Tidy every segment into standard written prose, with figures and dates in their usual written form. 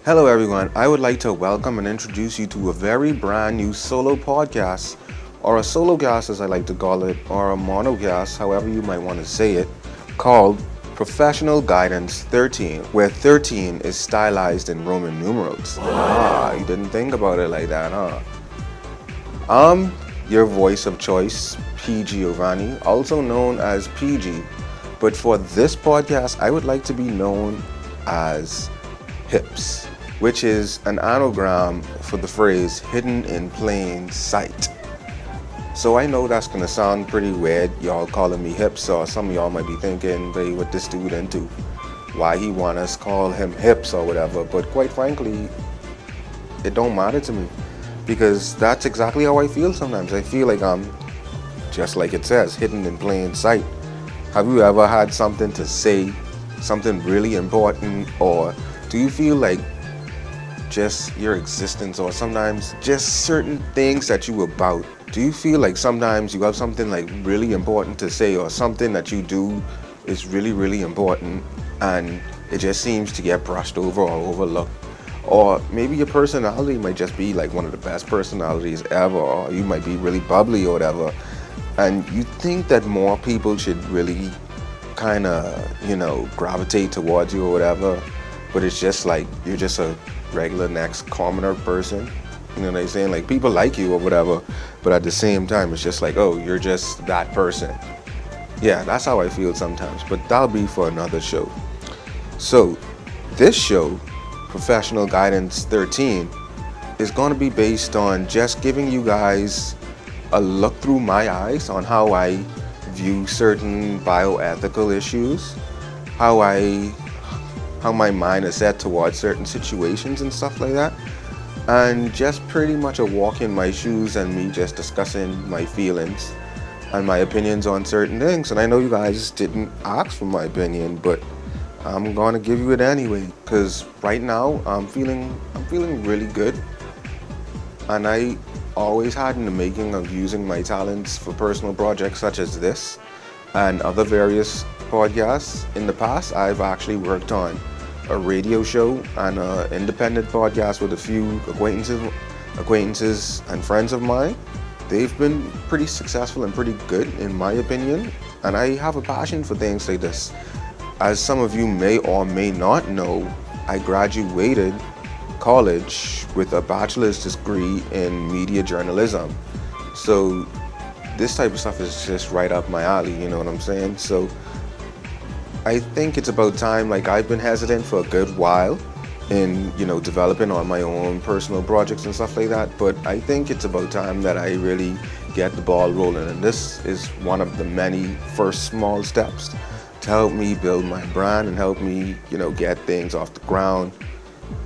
Hello everyone, I would like to welcome and introduce you to a very brand new solo podcast, or a solocast as I like to call it, or a monocast, however you might want to say it, called Professional Guidance 13, where 13 is stylized in Roman numerals. You didn't think about it like that, huh? I'm your voice of choice, P-Giovanni, also known as PG, but for this podcast, I would like to be known as HIPS, which is an anagram for the phrase hidden in plain sight. So I know that's gonna sound pretty weird, y'all calling me Hips, or some of y'all might be thinking, hey, what this dude into? Why he want us call him Hips or whatever, but quite frankly, it don't matter to me, because that's exactly how I feel sometimes. I feel like I'm, just like it says, hidden in plain sight. Have you ever had something to say, something really important, or do you feel like just your existence, or sometimes just certain things that you about? Do you feel like sometimes you have something like really important to say, or something that you do is really, really important and it just seems to get brushed over or overlooked? Or maybe your personality might just be like one of the best personalities ever, or you might be really bubbly or whatever, and you think that more people should really kind of, gravitate towards you or whatever, but it's just like you're just a regular next commoner person. You know what I'm saying? Like, people like you or whatever, but at the same time it's just like, oh, you're just that person. Yeah, that's how I feel sometimes, but that'll be for another show. So this show, Professional Guidance 13, is going to be based on just giving you guys a look through my eyes on how I view certain bioethical issues, how my mind is set towards certain situations and stuff like that, and just pretty much a walk in my shoes and me just discussing my feelings and my opinions on certain things. And I know you guys didn't ask for my opinion, but I'm gonna give you it anyway, because right now I'm feeling really good, and I always had in the making of using my talents for personal projects such as this and other various podcasts. In the past, I've actually worked on a radio show and an independent podcast with a few acquaintances and friends of mine. They've been pretty successful and pretty good in my opinion, and I have a passion for things like this. As some of you may or may not know, I graduated college with a bachelor's degree in media journalism. So this type of stuff is just right up my alley, you know what I'm saying? So I think it's about time. Like, I've been hesitant for a good while in, developing on my own personal projects and stuff like that, but I think it's about time that I really get the ball rolling, and this is one of the many first small steps to help me build my brand and help me, get things off the ground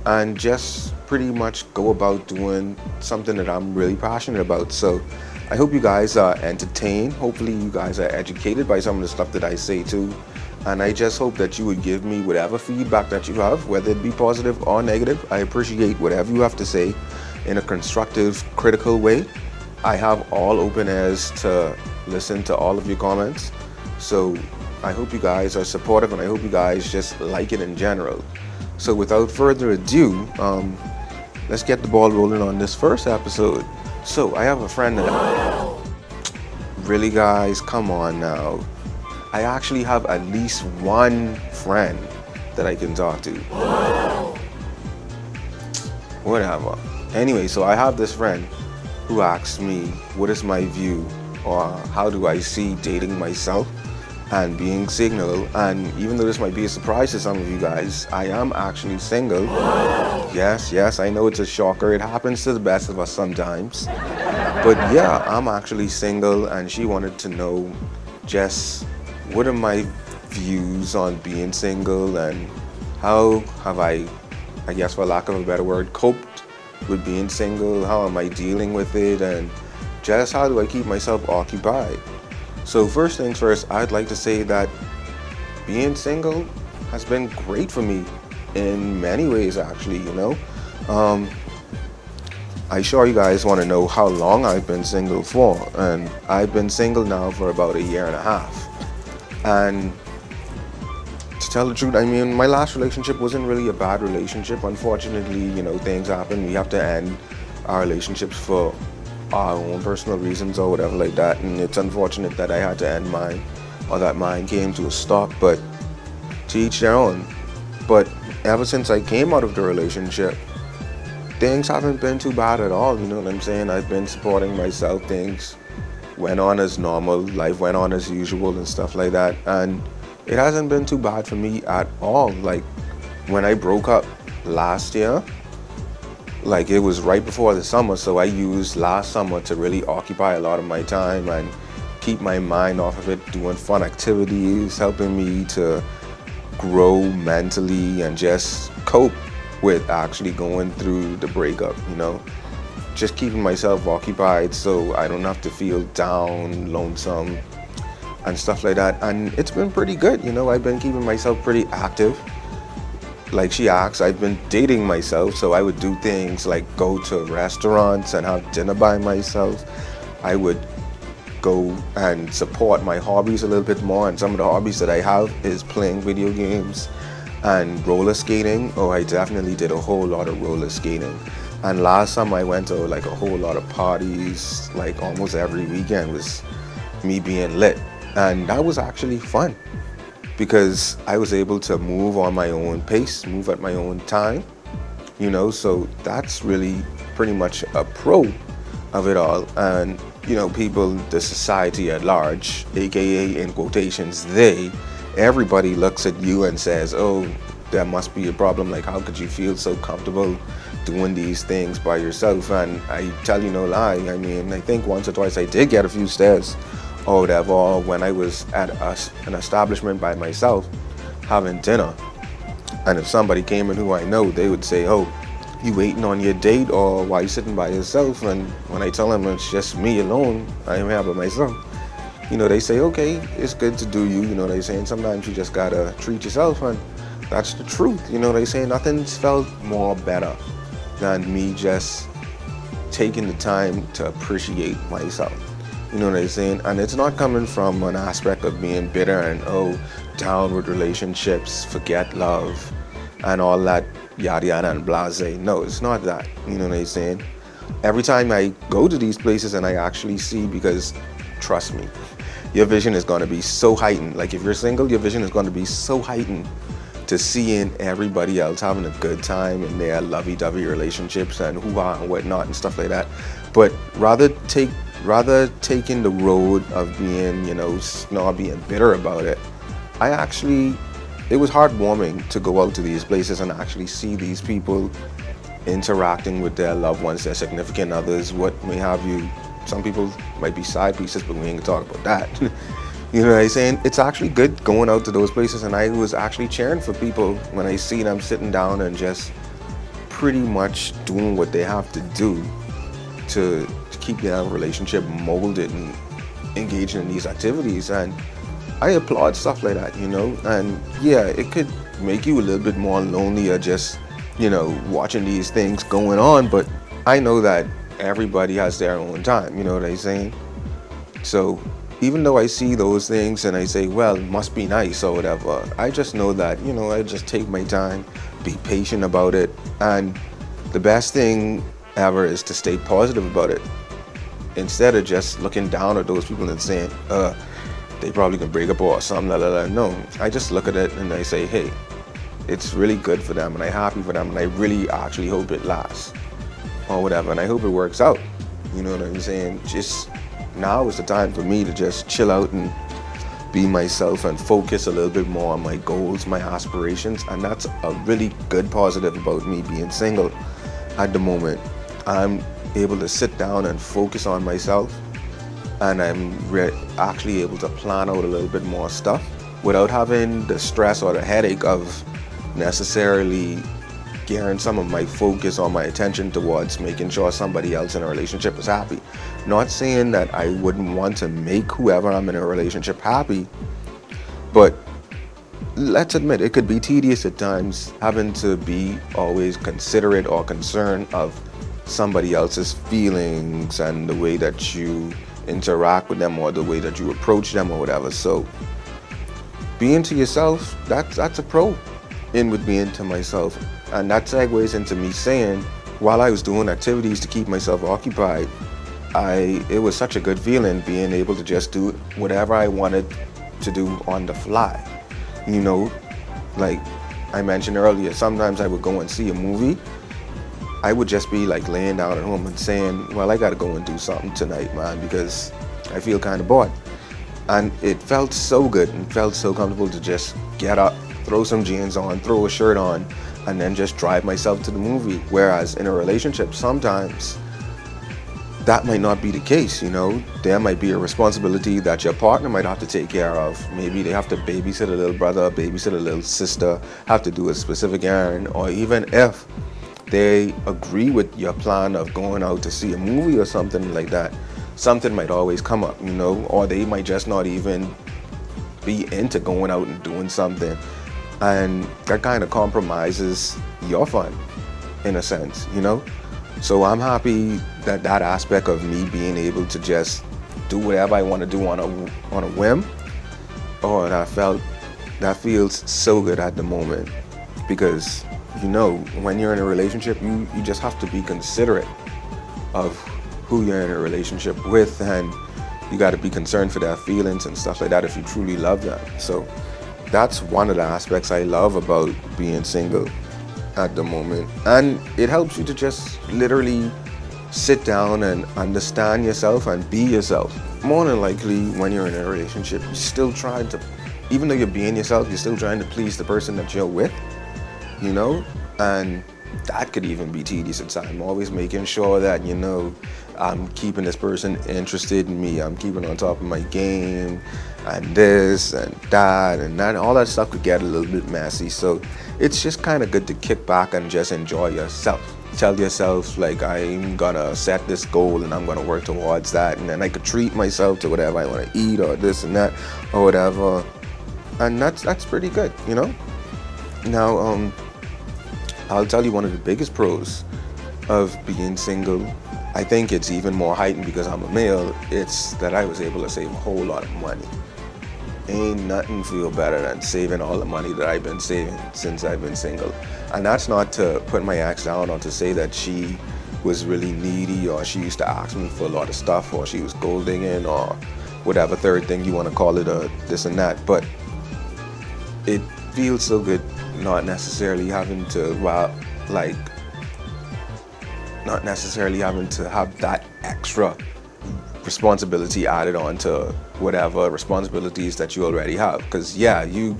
and just pretty much go about doing something that I'm really passionate about. So I hope you guys are entertained. Hopefully you guys are educated by some of the stuff that I say too. And I just hope that you would give me whatever feedback that you have, whether it be positive or negative. I appreciate whatever you have to say in a constructive, critical way. I have all open ears to listen to all of your comments. So I hope you guys are supportive, and I hope you guys just like it in general. So without further ado, let's get the ball rolling on this first episode. So I have a friend that... Really, guys, come on now. I actually have at least one friend that I can talk to. Whatever. Anyway, so I have this friend who asks me, what is my view, or how do I see dating myself and being single? And even though this might be a surprise to some of you guys, I am actually single. Yes, I know it's a shocker. It happens to the best of us sometimes. But yeah, I'm actually single, and she wanted to know just what are my views on being single, and how have I guess for lack of a better word, coped with being single? How am I dealing with it? And just how do I keep myself occupied? So first things first, I'd like to say that being single has been great for me in many ways, actually, I'm sure you guys want to know how long I've been single for, and I've been single now for about 1.5 years. And To tell the truth, I mean, my last relationship wasn't really a bad relationship. Unfortunately, things happen. We have to end our relationships for our own personal reasons or whatever like that. And it's unfortunate that I had to end mine, or that mine came to a stop, but to each their own. But ever since I came out of the relationship, things haven't been too bad at all, you know what I'm saying? I've been supporting myself, things went on as normal, life went on as usual and stuff like that, and it hasn't been too bad for me at all. Like, when I broke up last year, like, it was right before the summer, so I used last summer to really occupy a lot of my time and keep my mind off of it, doing fun activities, helping me to grow mentally and just cope with actually going through the breakup, just keeping myself occupied so I don't have to feel down, lonesome, and stuff like that. And it's been pretty good, I've been keeping myself pretty active. Like she asked, I've been dating myself, so I would do things like go to restaurants and have dinner by myself. I would go and support my hobbies a little bit more, and some of the hobbies that I have is playing video games and roller skating. I definitely did a whole lot of roller skating. And last time I went to like a whole lot of parties, like almost every weekend was me being lit. And that was actually fun because I was able to move on my own pace, move at my own time, so that's really pretty much a pro of it all. And people, the society at large, aka in quotations, everybody looks at you and says, oh, there must be a problem. Like, how could you feel so comfortable doing these things by yourself? And I tell you no lie, I mean, I think once or twice I did get a few stares or whatever, or when I was at an establishment by myself having dinner. And if somebody came in who I know, they would say, oh, you waiting on your date, or why you sitting by yourself? And when I tell them it's just me alone, I am here by myself, they say, okay, it's good to do you, they saying sometimes you just gotta treat yourself, and that's the truth, they say nothing's felt more better than me just taking the time to appreciate myself, what I'm saying? And it's not coming from an aspect of being bitter and down with relationships, forget love, and all that yada yada and blase. No, it's not that, what I'm saying? Every time I go to these places and I actually see, because trust me, your vision is going to be so heightened. Like, if you're single, your vision is going to be so heightened to seeing everybody else having a good time in their lovey-dovey relationships and hoo-ha and whatnot and stuff like that. But rather taking the road of being, snobby and bitter about it, it was heartwarming to go out to these places and actually see these people interacting with their loved ones, their significant others, what may have you. Some people might be side pieces, but we ain't gonna talk about that. You know what I'm saying? It's actually good going out to those places, and I was actually cheering for people when I see them sitting down and just pretty much doing what they have to do to keep their relationship molded and engaging in these activities. And I applaud stuff like that, and yeah, it could make you a little bit more lonely or just, watching these things going on, but I know that everybody has their own time, you know what I'm saying? So even though I see those things and I say, well, it must be nice or whatever, I just know that, I just take my time, be patient about it, and the best thing ever is to stay positive about it instead of just looking down at those people and saying, they probably can break up or something, No, I just look at it and I say, hey, it's really good for them and I'm happy for them and I really actually hope it lasts or whatever, and I hope it works out. You know what I'm saying? Just now is the time for me to just chill out and be myself and focus a little bit more on my goals, my aspirations, and that's a really good positive about me being single at the moment. I'm able to sit down and focus on myself, and I'm actually able to plan out a little bit more stuff without having the stress or the headache of necessarily gearing some of my focus or my attention towards making sure somebody else in a relationship is happy. Not saying that I wouldn't want to make whoever I'm in a relationship happy, but let's admit it could be tedious at times having to be always considerate or concerned of somebody else's feelings and the way that you interact with them or the way that you approach them or whatever. So being to yourself, that's a pro in with being to myself. And that segues into me saying, while I was doing activities to keep myself occupied, it was such a good feeling being able to just do whatever I wanted to do on the fly. You know, like I mentioned earlier, sometimes I would go and see a movie. I would just be like laying down at home and saying, well, I gotta go and do something tonight, man, because I feel kind of bored. And it felt so good and felt so comfortable to just get up, throw some jeans on, throw a shirt on, and then just drive myself to the movie. Whereas in a relationship, sometimes that might not be the case, you know. There might be a responsibility that your partner might have to take care of. Maybe they have to babysit a little brother, babysit a little sister, have to do a specific errand, or even if they agree with your plan of going out to see a movie or something like that, something might always come up, you know, or they might just not even be into going out and doing something. And that kind of compromises your fun, in a sense, you know? So I'm happy that that aspect of me being able to just do whatever I want to do on a whim, that feels so good at the moment. Because, you know, when you're in a relationship, you just have to be considerate of who you're in a relationship with, and you got to be concerned for their feelings and stuff like that if you truly love them. So that's one of the aspects I love about being single at the moment. And it helps you to just literally sit down and understand yourself and be yourself. More than likely, when you're in a relationship, you're still trying to, even though you're being yourself, you're still trying to please the person that you're with, you know? And that could even be tedious at times. I'm always making sure that, you know, I'm keeping this person interested in me. I'm keeping on top of my game, and this and that and that. All that stuff could get a little bit messy. So it's just kind of good to kick back and just enjoy yourself. Tell yourself, like, I'm gonna set this goal and I'm gonna work towards that. And then I could treat myself to whatever I want to eat or this and that or whatever. And that's pretty good, you know? Now, I'll tell you one of the biggest pros of being single. I think it's even more heightened because I'm a male. It's that I was able to save a whole lot of money. Ain't nothing feel better than saving all the money that I've been saving since I've been single. And that's not to put my ex down or to say that she was really needy or she used to ask me for a lot of stuff or she was gold digging or whatever third thing you want to call it, or this and that. But it feels so good not necessarily having to, not necessarily having to have that extra responsibility added on to whatever responsibilities that you already have. Because yeah, you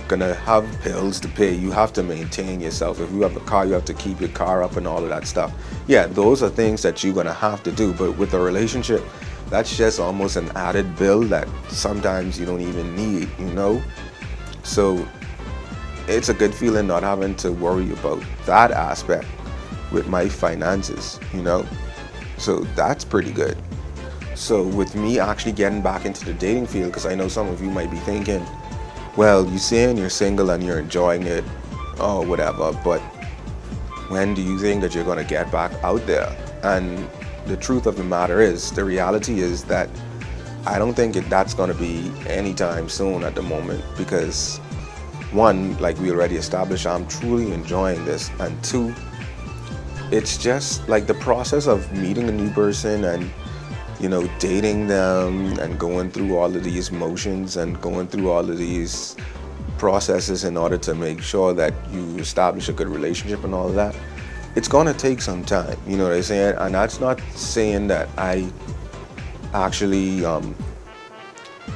gonna have bills to pay, you have to maintain yourself. If you have a car, you have to keep your car up and all of that stuff. Yeah, those are things that you're gonna have to do. But with a relationship, that's just almost an added bill that sometimes you don't even need, you know? So it's a good feeling not having to worry about that aspect with my finances, you know? So that's pretty good. So with me actually getting back into the dating field, because I know some of you might be thinking, well, you're saying you're single and you're enjoying it or whatever, but when do you think that you're gonna get back out there? And the truth of the matter is, the reality is that I don't think that's gonna be anytime soon at the moment, because one, like we already established, I'm truly enjoying this, and two, it's just like the process of meeting a new person and, you know, dating them and going through all of these motions and going through all of these processes in order to make sure that you establish a good relationship and all of that. It's gonna take some time, you know what I'm saying? And that's not saying that I actually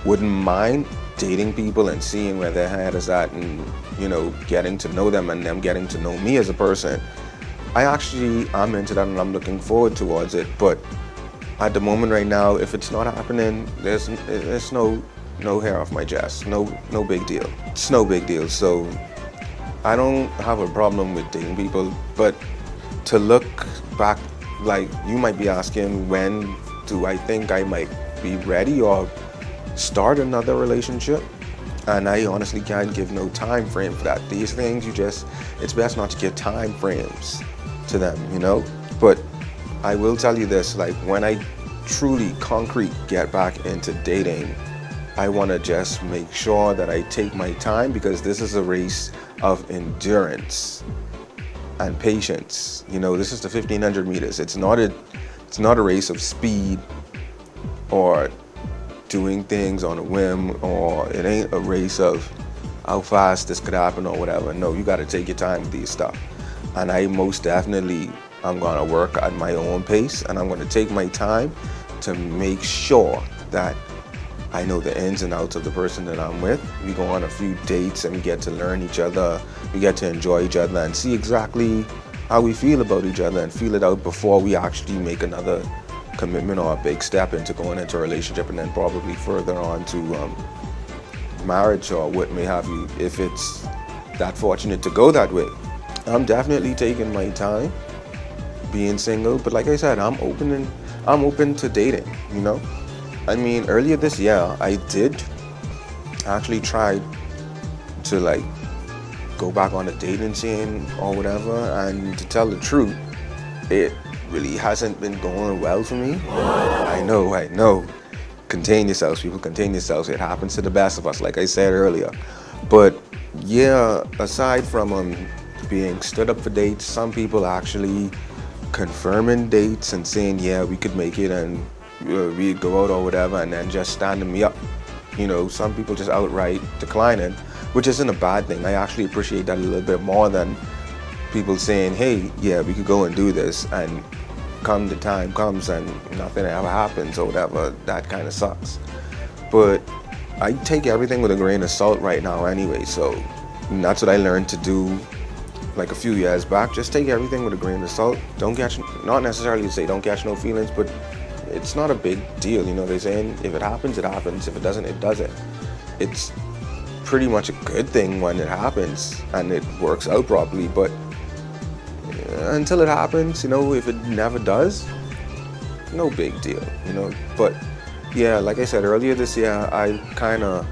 wouldn't mind dating people and seeing where their head is at and, you know, getting to know them and them getting to know me as a person. I'm into that and I'm looking forward towards it. But at the moment right now, if it's not happening, there's no hair off my chest. No big deal. It's no big deal. So I don't have a problem with dating people. But to look back, like you might be asking, when do I think I might be ready or start another relationship? And I honestly can't give no time frame for that. These things, it's best not to give time frames to them, you know? But I will tell you this, like when I truly concrete get back into dating, I want to just make sure that I take my time, because this is a race of endurance and patience. This is the 1500 meters. It's not a race of speed or doing things on a whim, or it ain't a race of how fast this could happen or whatever. No, you got to take your time with these stuff. And I most definitely, I'm going to work at my own pace, and I'm going to take my time to make sure that I know the ins and outs of the person that I'm with. We go on a few dates and we get to learn each other. We get to enjoy each other and see exactly how we feel about each other and feel it out before we actually make another commitment or a big step into going into a relationship, and then probably further on to marriage or what may have you, if it's that fortunate to go that way. I'm definitely taking my time being single, but like I said, I'm open to dating. I mean, earlier this year I did actually try to go back on a dating scene or whatever, and to tell the truth, it really hasn't been going well for me. I know. Contain yourselves, people, contain yourselves. It happens to the best of us, like I said earlier. But yeah, aside from being stood up for dates, some people actually confirming dates and saying, yeah, we could make it and we'd go out or whatever, and then just standing me up. Some people just outright declining, which isn't a bad thing. I actually appreciate that a little bit more than people saying, hey, yeah, we could go and do this, and come the time comes and nothing ever happens or whatever. That kind of sucks. But I take everything with a grain of salt right now anyway, so that's what I learned to do a few years back. Just take everything with a grain of salt. Not necessarily to say don't catch no feelings, but it's not a big deal. They're saying if it happens, it happens. If it doesn't, it doesn't. It's pretty much a good thing when it happens and it works out properly, but until it happens, if it never does, no big deal, But yeah, like I said earlier this year, I kind of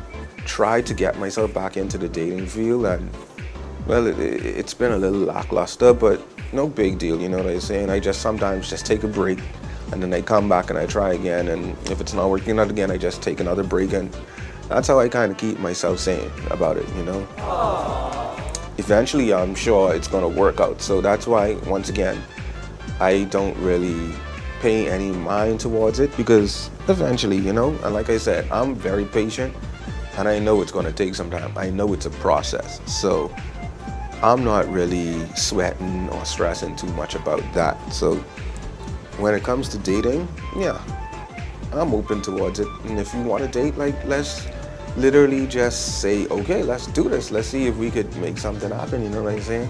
tried to get myself back into the dating field, and well, it's been a little lackluster, but no big deal, you know what I'm saying? I just sometimes just take a break, and then I come back and I try again, and if it's not working out again, I just take another break, and that's how I kind of keep myself sane about it, Eventually, I'm sure it's going to work out. So that's why, once again, I don't really pay any mind towards it, because eventually, and like I said, I'm very patient, and I know it's going to take some time. I know it's a process. So I'm not really sweating or stressing too much about that. So when it comes to dating, yeah, I'm open towards it. And if you want to date, let's literally just say, okay, let's do this. Let's see if we could make something happen, you know what I'm saying?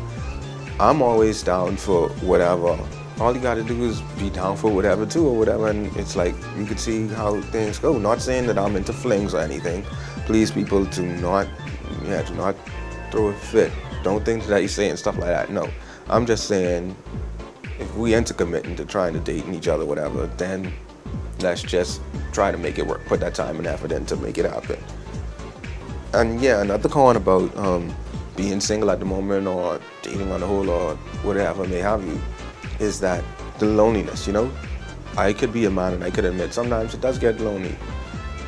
I'm always down for whatever. All you gotta do is be down for whatever too, or whatever, and it's you could see how things go. Not saying that I'm into flings or anything. Please, people, do not throw a fit. Don't think that you're saying stuff like that. No, I'm just saying, if we into committing to trying to date each other, whatever, then let's just try to make it work. Put that time and effort in to make it happen. And yeah, another con about being single at the moment, or dating on the whole, or whatever may have you, is that the loneliness, I could be a man and I could admit sometimes it does get lonely,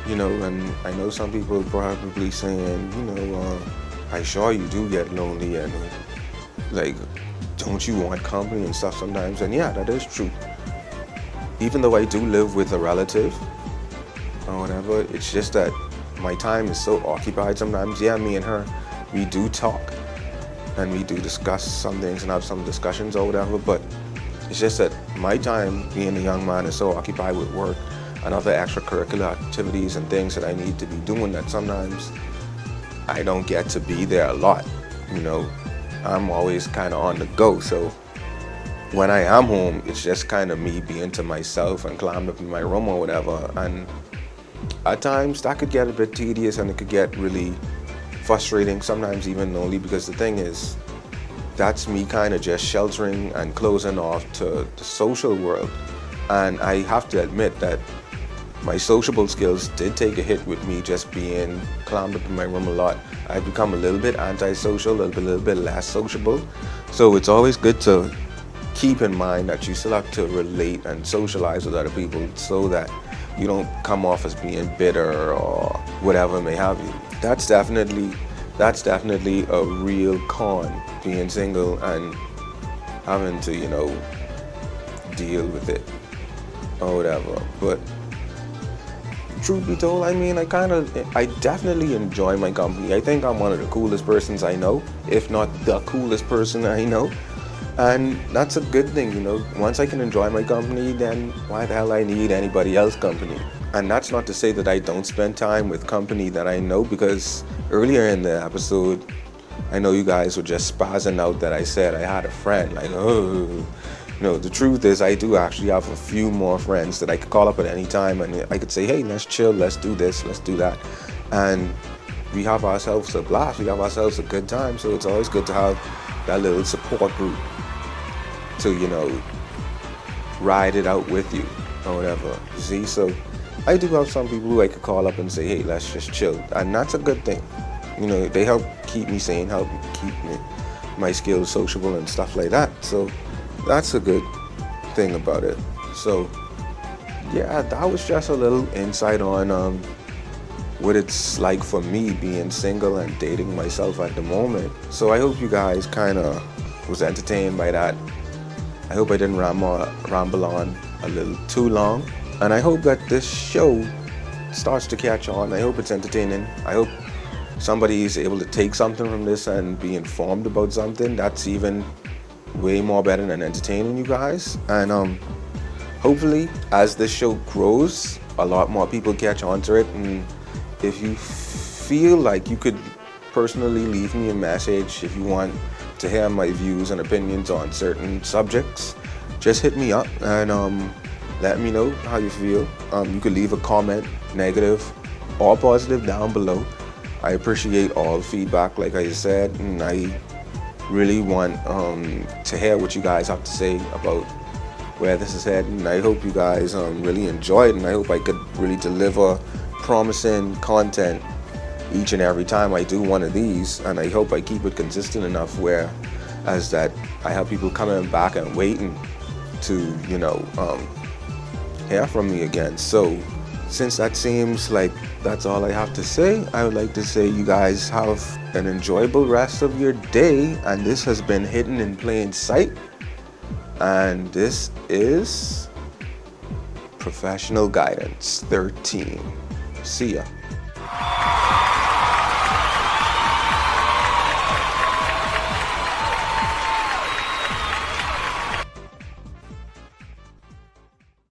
and I know some people probably saying, I sure you do get lonely, and don't you want company and stuff sometimes? And yeah, that is true. Even though I do live with a relative or whatever, it's just that my time is so occupied sometimes. Yeah, me and her, we do talk and we do discuss some things and have some discussions or whatever, but it's just that my time being a young man is so occupied with work and other extracurricular activities and things that I need to be doing, that sometimes I don't get to be there a lot. I'm always kind of on the go, so when I am home, it's just kind of me being to myself and climbing up in my room or whatever, and at times that could get a bit tedious and it could get really frustrating, sometimes even lonely, because the thing is, that's me kind of just sheltering and closing off to the social world. And I have to admit that my sociable skills did take a hit with me just being clammed up in my room a lot. I've become a little bit antisocial, a little bit less sociable. So it's always good to keep in mind that you still have to relate and socialize with other people, so that you don't come off as being bitter or whatever may have you. That's definitely a real con, being single and having to, deal with it or whatever. But truth be told, I mean, I definitely enjoy my company. I think I'm one of the coolest persons I know, if not the coolest person I know. And that's a good thing, Once I can enjoy my company, then why the hell I need anybody else's company? And that's not to say that I don't spend time with company that I know, because earlier in the episode, I know you guys were just spazzing out that I said I had a friend. Like, oh, no, the truth is I do actually have a few more friends that I could call up at any time, and I could say, hey, let's chill, let's do this, let's do that. And we have ourselves a blast, we have ourselves a good time. So it's always good to have that little support group to, ride it out with you or whatever. See, so I do have some people who I could call up and say, hey, let's just chill. And that's a good thing. They help keep me sane, help keep my skills sociable and stuff like that. So that's a good thing about it. So yeah, that was just a little insight on what it's like for me being single and dating myself at the moment. So I hope you guys kind of was entertained by that. I hope I didn't ramble on a little too long. And I hope that this show starts to catch on. I hope it's entertaining. I hope somebody is able to take something from this and be informed about something. That's even way more better than entertaining you guys. And hopefully, as this show grows, a lot more people catch on to it. And if you feel like you could personally leave me a message, if you want to hear my views and opinions on certain subjects, just hit me up and let me know how you feel. You could leave a comment, negative or positive, down below. I appreciate all feedback, like I said, and I really want to hear what you guys have to say about where this is heading. And I hope you guys really enjoy it, and I hope I could really deliver promising content each and every time I do one of these, and I hope I keep it consistent enough where as that I have people coming back and waiting to hear from me again. So since that seems like that's all I have to say, I would like to say you guys have an enjoyable rest of your day, and this has been Hidden in Plain Sight, and this is Professional Guidance 13. See ya.